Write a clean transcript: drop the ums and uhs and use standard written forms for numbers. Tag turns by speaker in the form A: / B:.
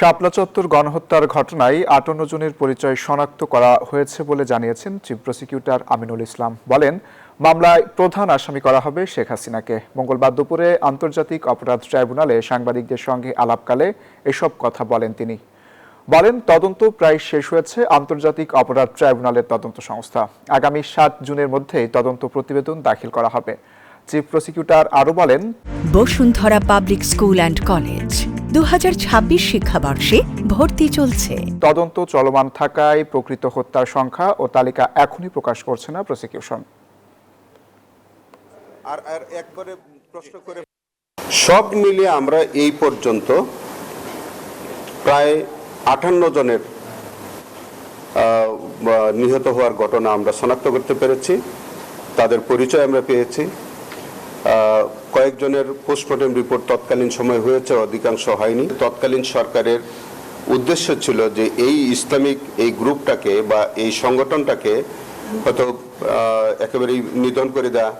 A: শাপলা চত্বর গণহত্যার ঘটনায় ৫৮ জনের পরিচয় শনাক্ত করা হয়েছে বলে জানিয়েছেন চিফ প্রসিকিউটর আমিনুল ইসলাম। বলেন, মামলায় প্রধান আসামি করা হবে শেখ হাসিনাকে। মঙ্গলবার দুপুরে আন্তর্জাতিক অপরাধ ট্রাইব্যুনালে সাংবাদিকদের সঙ্গে আলাপকালে এসব কথা বলেন তিনি। বলেন, তদন্ত প্রায় শেষ হয়েছে আন্তর্জাতিক অপরাধ ট্রাইব্যুনালের তদন্ত সংস্থা। আগামী ৭ জুনের মধ্যেই তদন্ত প্রতিবেদন দাখিল করা হবে। চিফ প্রসিকিউটর আরও বলেন,
B: Bashundhara public school and college ২০২৬ শিক্ষাবর্ষে ভর্তি চলছে।
A: তদন্ত চলমান থাকায় প্রকৃত হত্যার সংখ্যা ও তালিকা এখনই প্রকাশ করছে না প্রসিকিউশন।
C: সব মিলিয়ে আমরা এই পর্যন্ত প্রায় ৫৮ জনের নিহত হওয়ার ঘটনা আমরা শনাক্ত করতে পেরেছি। তাদের পরিচয় আমরা পেয়েছি। কয়েকজনের পোস্টমর্টেম রিপোর্ট তৎকালীন সময় হয়েছে, অধিকাংশ হয়নি। তৎকালীন সরকারের উদ্দেশ্য ছিল যে এই ইসলামিক এই গ্রুপটাকে বা এই সংগঠনটাকে হয়তো একেবারেই নিধন করে দেয়া।